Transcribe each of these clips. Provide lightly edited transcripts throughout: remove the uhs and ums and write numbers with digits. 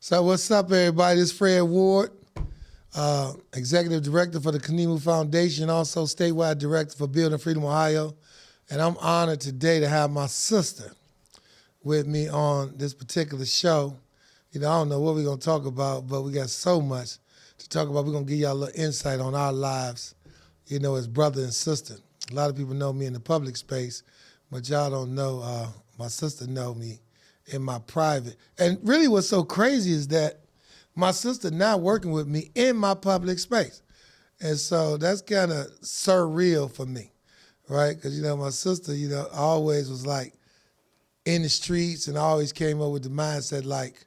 So what's up, everybody? This is Fred Ward, Executive Director for the Khnemu Foundation, also statewide Director for Building Freedom, Ohio. And I'm honored today to have my sister with me on this particular show. You know, I don't know what we're going to talk about, but we got so much to talk about. We're going to give y'all a little insight on our lives, you know, as brother and sister. A lot of people know me in the public space, but y'all don't know, my sister know me in my private. And really what's so crazy is that my sister now working with me in my public space. And so that's kind of surreal for me, right? Because, you know, my sister, you know, always was like in the streets and always came up with the mindset like,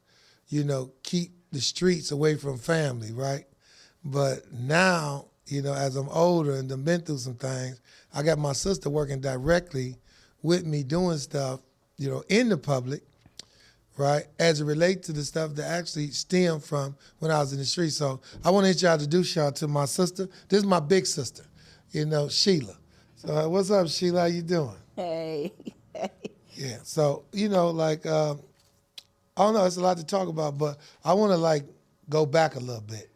you know, keep the streets away from family, right? But now, you know, as I'm older and done been through some things, I got my sister working directly with me doing stuff, you know, in the public, right, as it relates to the stuff that actually stemmed from when I was in the street. So I want to introduce y'all to my sister. This is my big sister, you know, Sheila. So what's up, Sheila? How you doing? Hey. Yeah, so, you know, like, I don't know, it's a lot to talk about, but I want to, like, go back a little bit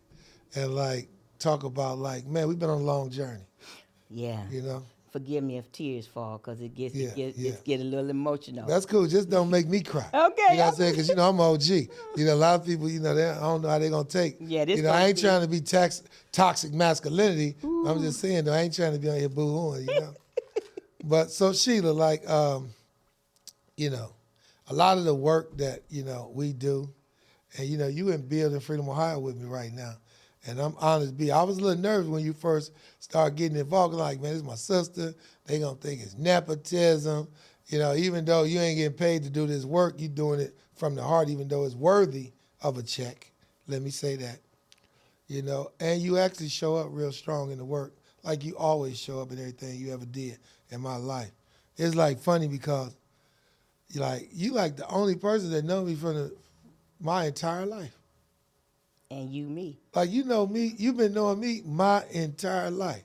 and, like, talk about, like, man, we've been on a long journey. Yeah. You know? Forgive me if tears fall, because it gets Yeah. get a little emotional. That's cool. Just don't make me cry. Okay. You know what I'm saying? Because, you know, I'm OG. You know, a lot of people, you know, I don't know how they're going to take. Yeah, this you know, I ain't be... trying to be toxic masculinity. Ooh. I'm just saying, though, I ain't trying to be on here boo-hooing, you know? But so, Sheila, like, you know, a lot of the work that, you know, we do, and, you know, you in Building Freedom, Ohio with me right now. And I'm honest to be, I was a little nervous when you first started getting involved. Like, man, this is my sister. They gonna think it's nepotism. You know, even though you ain't getting paid to do this work, you doing it from the heart, even though it's worthy of a check. Let me say that. You know, and you actually show up real strong in the work, like you always show up in everything you ever did in my life. It's like funny because, like, you like the only person that know me from my entire life. And you me. Like, you know me, you've been knowing me my entire life.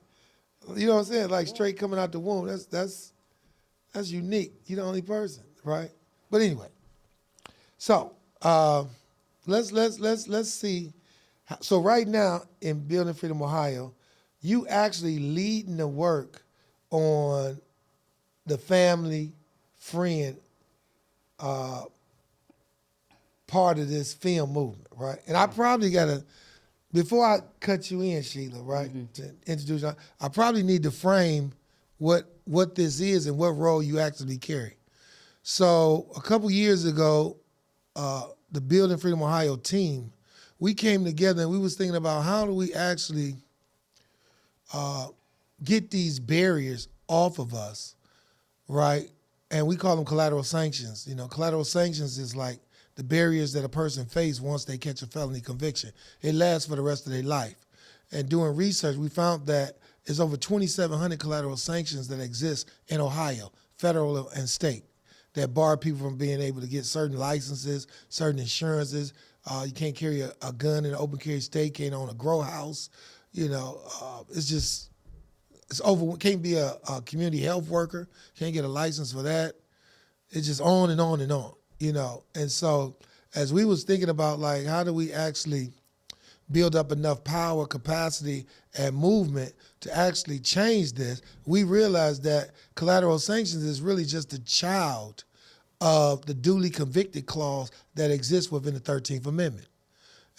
You know what I'm saying? Like, straight coming out the womb. That's unique. You're the only person, right? But anyway, so let's see. So right now in Building Freedom, Ohio, you actually leading the work on the family friend part of this film movement, right? And I probably gotta, before I cut you in, Sheila, right, to introduce you, I probably need to frame what this is and what role you actually carry. So a couple years ago, the Building Freedom Ohio team, we came together and we was thinking about how do we actually get these barriers off of us, right? And we call them collateral sanctions. You know, collateral sanctions is like the barriers that a person faces once they catch a felony conviction. It lasts for the rest of their life. And doing research, we found that there's over 2,700 collateral sanctions that exist in Ohio, federal and state, that bar people from being able to get certain licenses, certain insurances. You can't carry a gun in an open carry state, can't own a grow house. You know, it's over. Can't be a community health worker, can't get a license for that. It's just on and on and on. You know, and so as we was thinking about, like, how do we actually build up enough power, capacity, and movement to actually change this, we realized that collateral sanctions is really just a child of the duly convicted clause that exists within the 13th Amendment.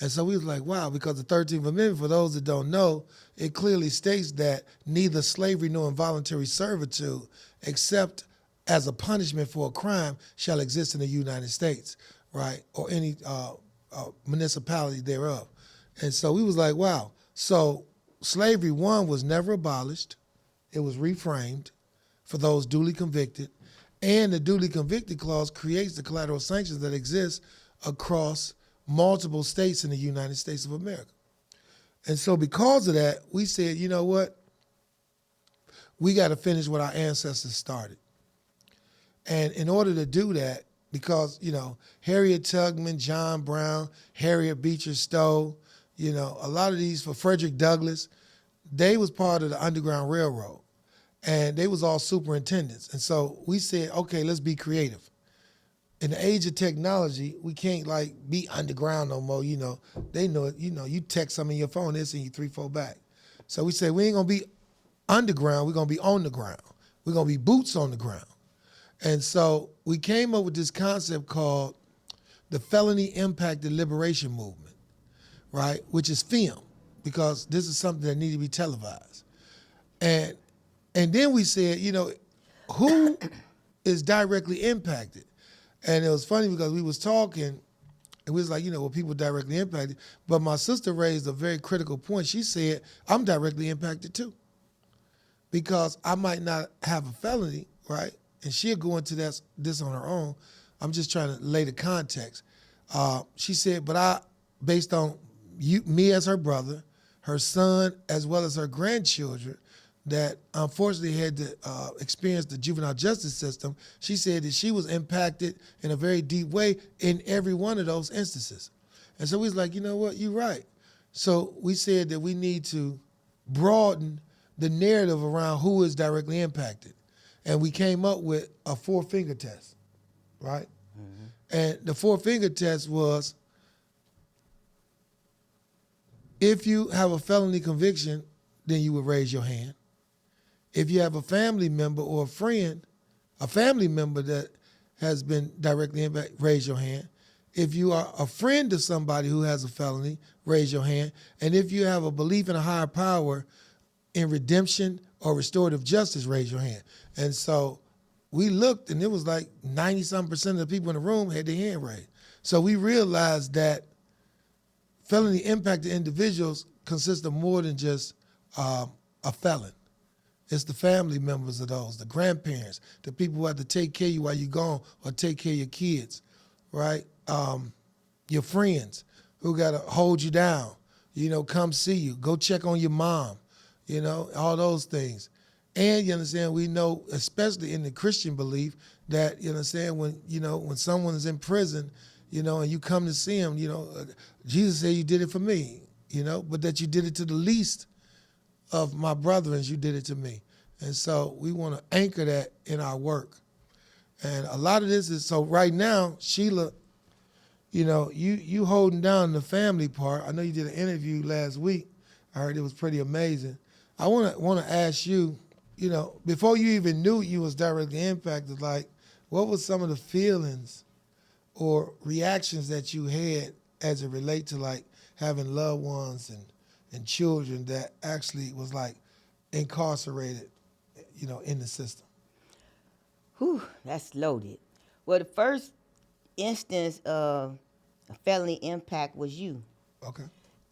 And so we was like, wow, because the 13th Amendment, for those that don't know, it clearly states that neither slavery nor involuntary servitude, except as a punishment for a crime, shall exist in the United States, right, or any municipality thereof. And so we was like, wow. So slavery, one, was never abolished. It was reframed for those duly convicted. And the duly convicted clause creates the collateral sanctions that exist across multiple states in the United States of America. And so because of that, we said, you know what? We got to finish what our ancestors started. And in order to do that, because, you know, Harriet Tubman, John Brown, Harriet Beecher Stowe, you know, a lot of these, for Frederick Douglass, they was part of the Underground Railroad. And they was all superintendents. And so we said, okay, let's be creative. in the age of technology, we can't like be underground no more. They know it. You text something in your phone, they send you 3, 4 back. So we said we ain't gonna be underground. We're gonna be on the ground. We're gonna be boots on the ground. And so we came up with this concept called the Felony Impact Liberation Movement, right? Which is film, because this is something that needs to be televised. And then we said, who is directly impacted? And it was funny because we was talking, and we was like, people directly impacted. But my sister raised a very critical point. She said, I'm directly impacted too. Because I might not have a felony, right? And she'll go into this on her own. I'm just trying to lay the context. She said, but based on me as her brother, her son, as well as her grandchildren, that unfortunately had to experience the juvenile justice system, she said that she was impacted in a very deep way in every one of those instances. And so we was like, you know what, you're right. So we said that we need to broaden the narrative around who is directly impacted. And we came up with a 4-finger test, right? Mm-hmm. And the 4-finger test was, if you have a felony conviction, then you would raise your hand. If you have a family member or a friend, a family member that has been directly impacted, raise your hand. If you are a friend to somebody who has a felony, raise your hand. And if you have a belief in a higher power in redemption or restorative justice, raise your hand. And so we looked, and it was like 90-something% of the people in the room had their hand raised. So we realized that felony impacted individuals consist of more than just a felon. It's the family members of those, the grandparents, the people who have to take care of you while you're gone or take care of your kids, right? Your friends who got to hold you down, come see you, go check on your mom, all those things. And you understand, we know, especially in the Christian belief, that you understand when someone is in prison, and you come to see him, Jesus said you did it for me, but that you did it to the least of my brethren, you did it to me. And so we want to anchor that in our work. And a lot of this is, so right now, Sheila, you holding down the family part. I know you did an interview last week. I heard it was pretty amazing. I want to ask you, before you even knew you was directly impacted, like, what was some of the feelings or reactions that you had as it relate to like having loved ones and children that actually was like incarcerated, in the system? Whew, that's loaded. Well, the first instance of a felony impact was you. Okay.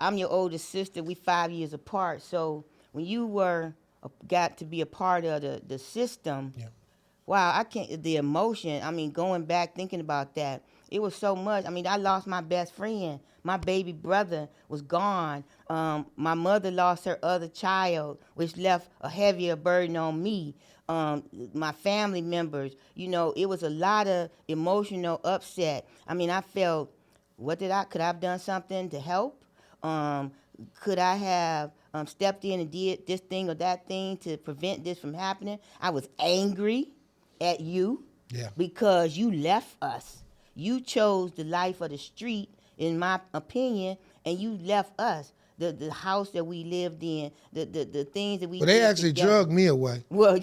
I'm your older sister. We 5 years apart. So when you got to be a part of the system, yeah. Wow, I can't, the emotion, going back, thinking about that, it was so much. I lost my best friend. My baby brother was gone. My mother lost her other child, which left a heavier burden on me. My family members, it was a lot of emotional upset. I felt, could I have done something to help? Could I have stepped in and did this thing or that thing to prevent this from happening? I was angry at you because you left us. You chose the life of the street, in my opinion, and you left us. The house that we lived in, the things that we Well, they did actually together. drugged me away. Well,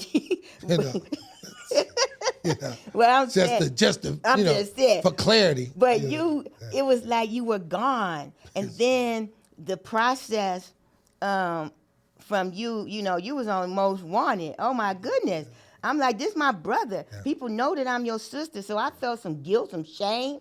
well, I'm just for clarity. But it was like you were gone. And then the process from you, you was on Most Wanted. Oh, my goodness. I'm like, this is my brother. Yeah. People know that I'm your sister, so I felt some guilt, some shame.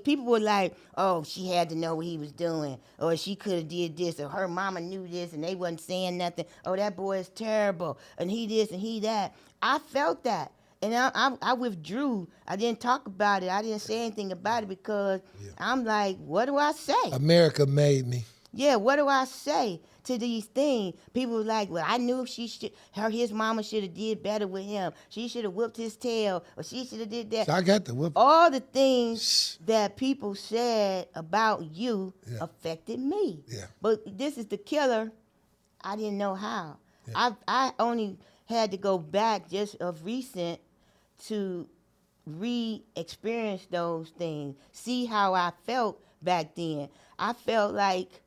People were like, oh, she had to know what he was doing, or she could have did this, or her mama knew this, and they wasn't saying nothing. Oh, that boy is terrible, and he this and he that. I felt that, and I withdrew. I didn't talk about it. I didn't say anything about it because I'm like, what do I say? America made me. Yeah, what do I say to these things? People were like, well, I knew his mama should have did better with him. She should have whipped his tail, or she should have did that. So I got the whip. All the things that people said about you affected me. Yeah. But this is the killer. I didn't know how. Yeah. I only had to go back just of recent to re-experience those things, see how I felt back then. I felt like,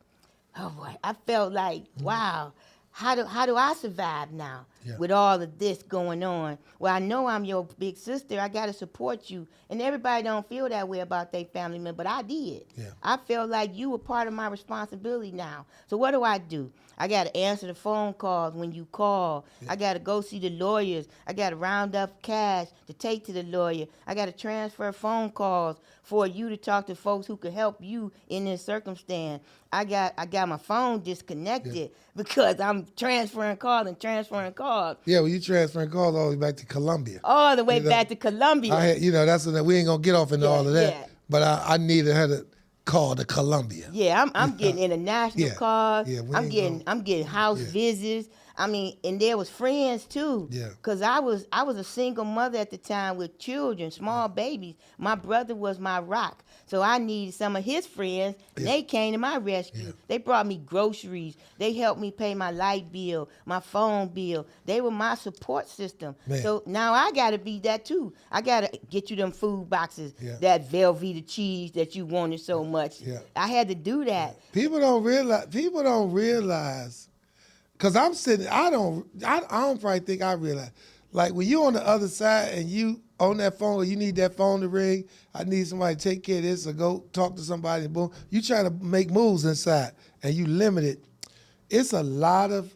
oh boy, I felt like, wow, how do I survive now with all of this going on? Well, I know I'm your big sister. I got to support you. And everybody don't feel that way about their family member, but I did. Yeah. I felt like you were part of my responsibility now. So what do? I got to answer the phone calls when you call. I got to go see the lawyers. I got to round up cash to take to the lawyer. I got to transfer phone calls for you to talk to folks who could help you in this circumstance. I got my phone disconnected because I'm transferring calls and transferring calls. Yeah, well, you transferring calls all the way back to Colombia. All the way back to Colombia. I had, that's what we ain't gonna get off into all of that. Yeah. But I needed her to call to Colombia. Yeah, I'm getting international calls. Yeah, I'm getting house visits. I mean, and there was friends too. Yeah. Cause I was a single mother at the time with children, small babies. My brother was my rock. So I needed some of his friends, and they came to my rescue. Yeah. They brought me groceries. They helped me pay my light bill, my phone bill. They were my support system. Man. So now I gotta be that too. I gotta get you them food boxes, Yeah. that Velveeta cheese that you wanted so much. Yeah. I had to do that. People don't realize, because I'm sitting, I don't probably think I realize. Like when you on the other side and you on that phone, or you need that phone to ring, I need somebody to take care of this, or go talk to somebody, and boom, you trying to make moves inside and you limited. It's a lot of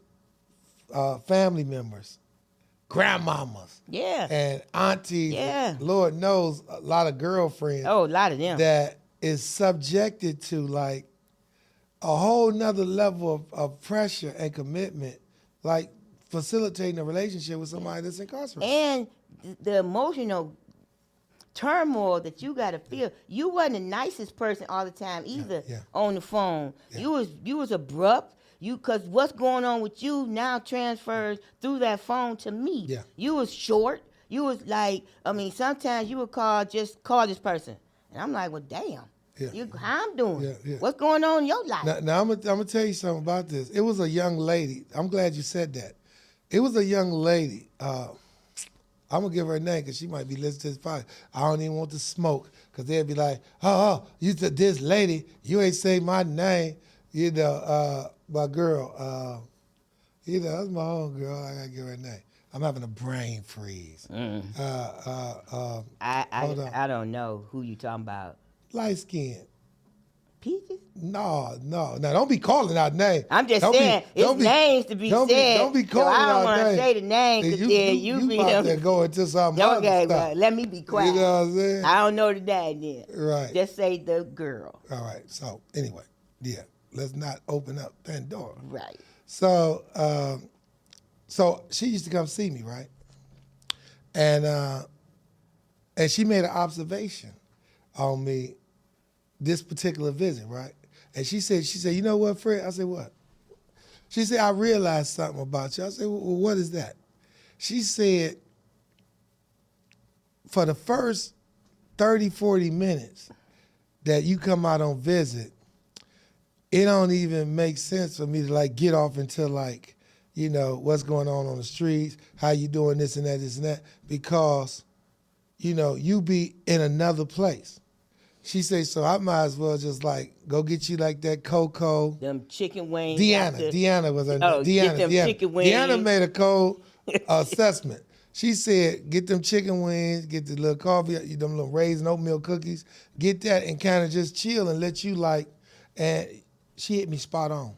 family members, grandmamas, and aunties, Lord knows a lot of girlfriends. Oh, a lot of them. That is subjected to like a whole nother level of pressure and commitment, like facilitating a relationship with somebody that's incarcerated. And the emotional turmoil that you got to feel. You wasn't the nicest person all the time either on the phone. Yeah. You was abrupt. Because what's going on with you now transfers through that phone to me. Yeah. You was short. You was like, I mean, sometimes you would call this person. And I'm like, well, damn. Yeah. How I'm doing? Yeah. What's going on in your life? Now I'm gonna tell you something about this. It was a young lady. I'm glad you said that. It was a young lady. I'm gonna give her a name because she might be listening to this podcast. I don't even want to smoke because they'd be like, "Oh, you said this lady. You ain't say my name." My girl. That's my own girl. I gotta give her a name. I'm having a brain freeze. Mm. Hold on. I don't know who you talking about. Light skin. Peaches? No. Don't be calling out names. I'm just saying, it's names to be said. Don't be calling I don't out want to names. say the name because you be about to go into some other okay, stuff. well, let me be quiet. You know what I'm saying? I don't know the name then. Right. Just say the girl. All right. So anyway, let's not open up Pandora. Right. So she used to come see me, right? And she made an observation on me this particular visit, right? And she said, you know what, Fred? I said, what? She said, I realized something about you. I said, well, what is that? She said, for the first 30, 40 minutes that you come out on visit, it don't even make sense for me to like get off into like, what's going on the streets, how you doing this and that, because, you be in another place. She said, so I might as well just like go get you like that Coco. Them chicken wings. Deanna was her name. Oh, get them chicken wings. Deanna made a cold assessment. She said, get them chicken wings, get the little coffee, them little raisin oatmeal cookies, get that and kind of just chill and let you like, and she hit me spot on.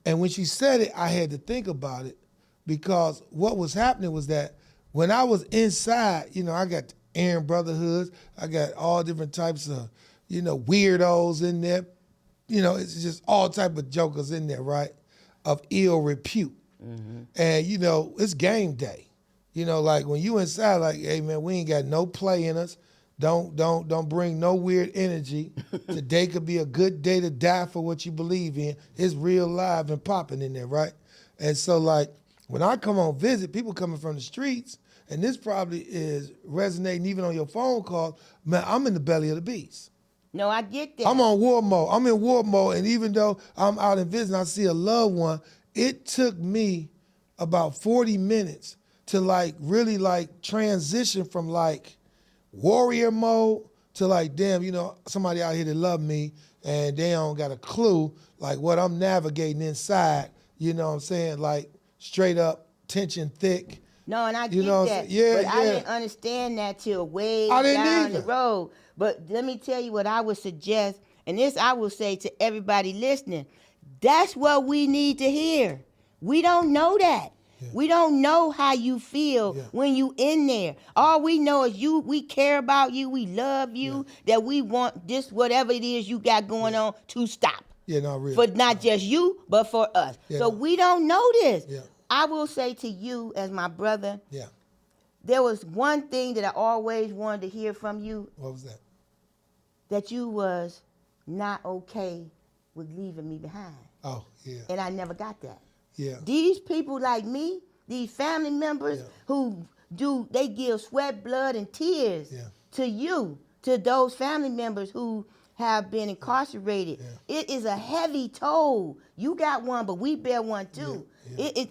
And when she said it, I had to think about it because what was happening was that when I was inside, I got Aaron Brotherhoods, I got all different types of, weirdos in there. It's just all type of jokers in there, right? Of ill repute. Mm-hmm. And, it's game day. Like when you inside, like, hey man, we ain't got no play in us. Don't bring no weird energy. Today could be a good day to die for what you believe in. It's real live and popping in there, right? And so like when I come on visit, people coming from the streets, and this probably is resonating even on your phone call, man, I'm in the belly of the beast. No, I get that. I'm on war mode. I'm in war mode, and even though I'm out and visiting, I see a loved one, it took me about 40 minutes to like really like transition from like warrior mode to like, damn, you know, somebody out here that love me and they don't got a clue like what I'm navigating inside, you know what I'm saying? Like straight up tension thick. No, and I You get know, that. yeah, but I yeah. didn't understand that till way I didn't down either. the road. But let me tell you what I would suggest, and this I will say to everybody listening. That's what we need to hear. We don't know that. Yeah. We don't know how you feel Yeah. when you in there. All we know is we care about you, we love you, that we want this, whatever it is you got going on, to stop. Yeah, no, really. For not just you, but for us. Yeah. So we don't know this. Yeah. I will say to you as my brother, Yeah. there was one thing that I always wanted to hear from you, What was that? that you was not okay with leaving me behind. Oh, yeah. And I never got that. Yeah. These people like me, these family members who they give sweat, blood, and tears to you, to those family members who have been incarcerated. It is a heavy toll. You got one, but we bear one too.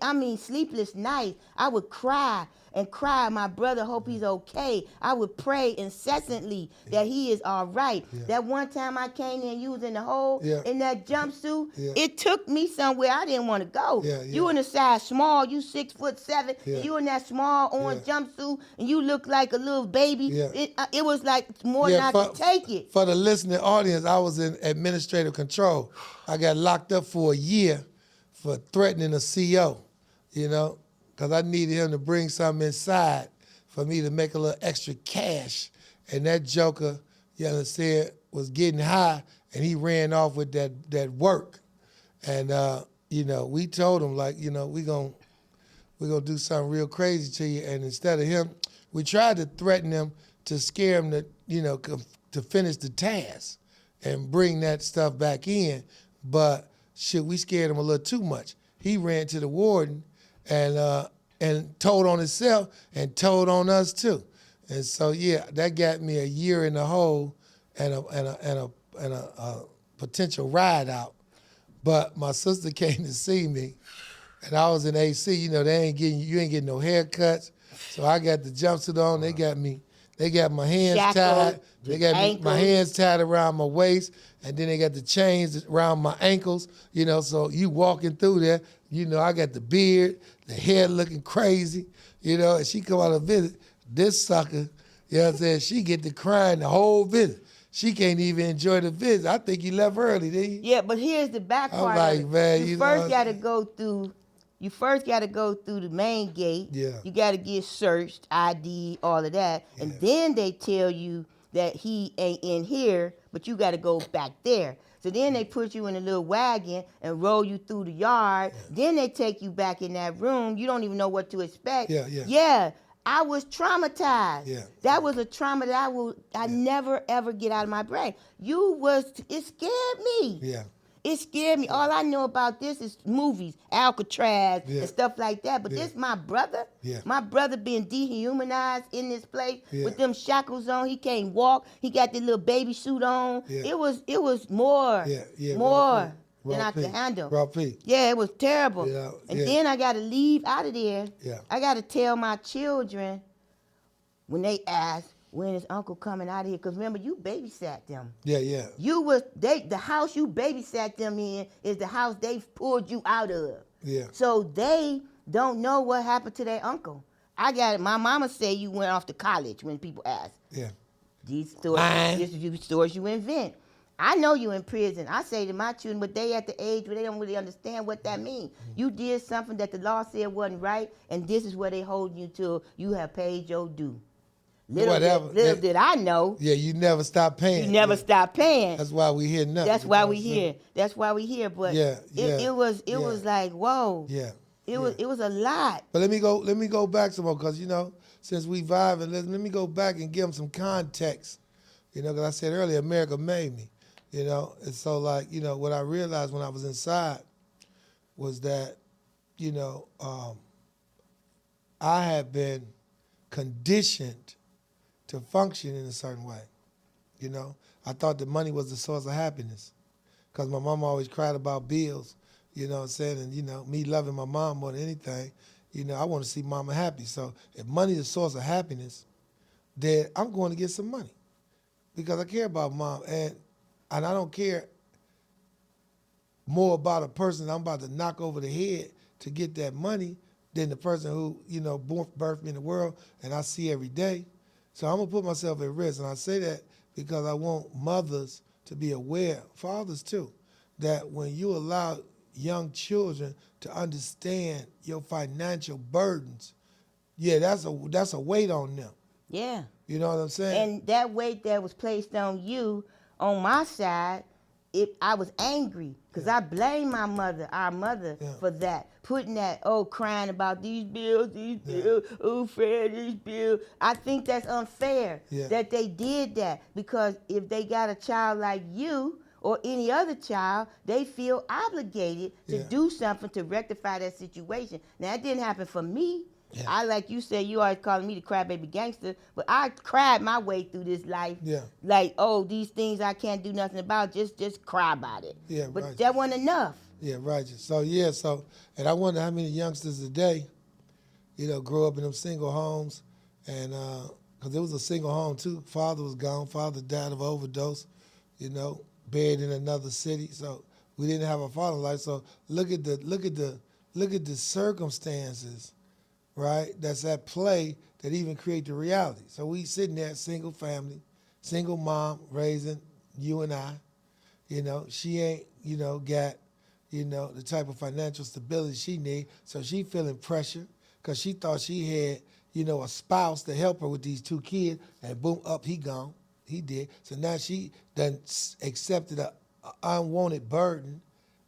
I mean, sleepless nights. I would cry and cry. My brother, hope he's okay. I would pray incessantly that he is all right. That one time I came in, you was in the hole in that jumpsuit. It took me somewhere I didn't want to go. You in a size small, you 6'7", and you in that small orange jumpsuit, and you look like a little baby. It was like more than I could take it. For the listening audience, I was in administrative control. I got locked up for a year for threatening a CO, you know, because I needed him to bring something inside for me to make a little extra cash. And that joker, you understand, was getting high, and he ran off with that work. And, you know, we told him, like, you know, we're gonna do something real crazy to you. And instead of him, we tried to threaten him to scare him to, you know, to finish the task and bring that stuff back in. But shit, we scared him a little too much. He ran to the warden and told on himself and told on us too. And so yeah, that got me a year in the hole and a potential ride out. But my sister came to see me, and I was in AC. You know, you ain't getting no haircuts. So I got the jumpsuit on. They got my hands tied. They got my hands tied around my waist, and then they got the chains around my ankles. You know, so you walking through there, you know, I got the beard, the hair looking crazy, you know, and she come out of visit. This sucker, you know what I'm saying, she get to crying the whole visit. She can't even enjoy the visit. I think you left early, didn't you? Yeah, but here's the back part. I'm like, man, you first got to go through. You first got to go through the main gate. Yeah. You got to get searched, ID, all of that, and then they tell you that he ain't in here, but you got to go back there. So then they put you in a little wagon and roll you through the yard. Then they take you back in that room. You don't even know what to expect. Yeah. I was traumatized. Yeah. That was a trauma that I never ever get out of my brain. It scared me. Yeah. It scared me. All I know about this is movies, Alcatraz, and stuff like that. But this my brother. Yeah. My brother being dehumanized in this place with them shackles on. He can't walk. He got the little baby suit on. Yeah. It was more than I could handle. Raw P. Yeah, it was terrible. Yeah, and then I got to leave out of there. Yeah. I got to tell my children when they ask, when is Uncle coming out of here? Because remember, you babysat them. Yeah, yeah. The house you babysat them in is the house they pulled you out of. Yeah. So they don't know what happened to their uncle. I got it. My mama said you went off to college when people ask. Yeah. These stories you invent. I know you in prison. I say to my children, but they at the age where they don't really understand what that means. You did something that the law said wasn't right, and this is where they hold you till you have paid your due. Little did I know. Yeah, you never stop paying. You never stop paying. That's why we here now. That's why we here. That's why we here. But it was like, whoa. Yeah. It was a lot. But let me go back some more, because, you know, since we vibing, let me go back and give them some context. You know, because I said earlier, America made me. You know, and so, like, you know, what I realized when I was inside was that, you know, I had been conditioned to function in a certain way. You know, I thought that money was the source of happiness, because my mom always cried about bills, you know what I'm saying? And, you know, me loving my mom more than anything, you know, I want to see mama happy. So if money is the source of happiness, that I'm going to get some money because I care about mom, and I don't care more about a person that I'm about to knock over the head to get that money than the person who, birthed me in the world and I see every day. So I'm gonna put myself at risk, and I say that because I want mothers to be aware, fathers too, that when you allow young children to understand your financial burdens, that's a weight on them. Yeah. You know what I'm saying? And that weight that was placed on you, on my side, I was angry because I blame our mother, for that. Putting that, crying about these bills, Fred, these bills. I think that's unfair that they did that, because if they got a child like you or any other child, they feel obligated to do something to rectify that situation. Now, that didn't happen for me. Yeah. I, like you said, you always calling me the crybaby gangster, but I cried my way through this life. Yeah. Like, these things I can't do nothing about, just cry about it. Yeah, but righteous. That wasn't enough. Yeah, righteous. So, and I wonder how many youngsters today, grow up in them single homes, and because it was a single home too. Father was gone. Father died of overdose, buried in another city. So we didn't have a father life. So look at the circumstances, right, that's at play that even create the reality. So we sitting there, single family, single mom raising you and I. She ain't, got, the type of financial stability she need. So she feeling pressure because she thought she had, a spouse to help her with these 2 kids, and boom, up he gone. He did. So now she done accepted an unwanted burden,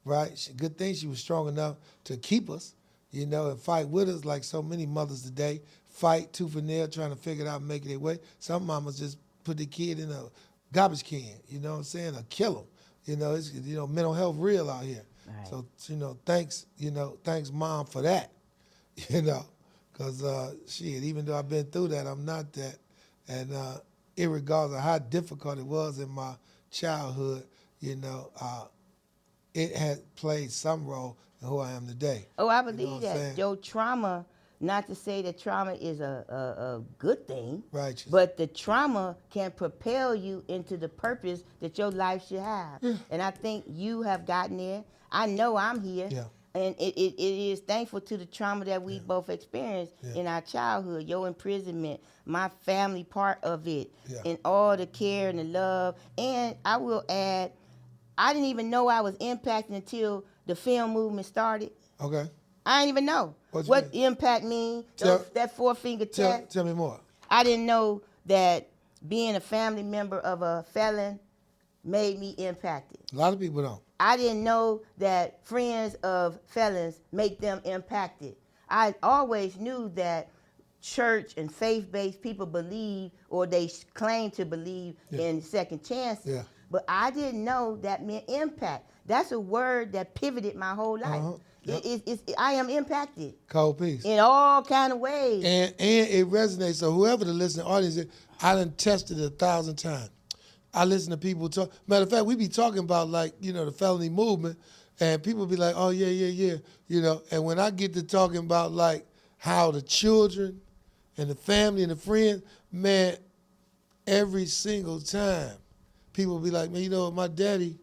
right? Good thing she was strong enough to keep us, and fight with us like so many mothers today. Fight tooth and nail, trying to figure it out and make it their way. Some mamas just put the kid in a garbage can, or kill them. It's, mental health real out here. Right. So, thanks mom for that, because even though I've been through that, I'm not that. And irregardless of how difficult it was in my childhood, it had played some role in who I am today. Oh, I believe that. Your trauma, not to say that trauma is a good thing, righteous, but the trauma can propel you into the purpose that your life should have. Yeah. And I think you have gotten there. I know I'm here. Yeah. And it is thankful to the trauma that we both experienced in our childhood, your imprisonment, my family part of it, and all the care and the love. And I will add, I didn't even know I was impacted until the film movement started. Okay. I didn't even know what impact means, that 4-finger test. Tell me more. I didn't know that being a family member of a felon made me impacted. A lot of people don't. I didn't know that friends of felons make them impacted. I always knew that church and faith-based people believe, or they claim to believe, in second chances. Yeah. But I didn't know that meant impact. That's a word that pivoted my whole life. Uh-huh. Yep. I am impacted. Cold piece. In all kind of ways. And it resonates. So whoever the listening audience is, I done tested it 1,000 times. I listen to people talk. Matter of fact, we be talking about the felony movement, and people be like, oh, yeah. And when I get to talking about how the children and the family and the friends, man, every single time, people be like, man, my daddy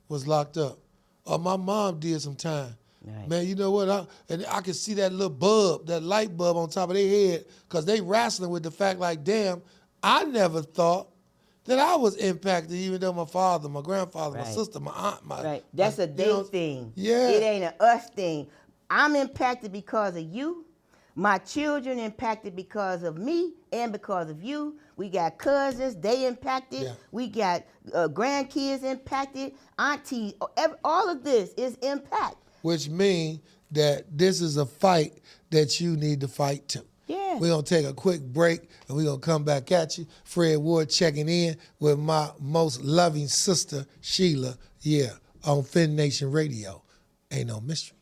was locked up, or my mom did some time. Right. Man, you know what? And I can see that little bulb, that light bulb on top of their head, because they wrestling with the fact damn, I never thought that I was impacted, even though my father, my grandfather, my sister, my aunt, Right. That's a they thing. Yeah. It ain't an us thing. I'm impacted because of you. My children impacted because of me and because of you. We got cousins, they impacted. Yeah. We got grandkids impacted, aunties. All of this is impact. Which means that this is a fight that you need to fight too. Yeah. We're going to take a quick break, and we're going to come back at you. Fred Wood checking in with my most loving sister, Sheila, on Fin Nation Radio. Ain't no mystery.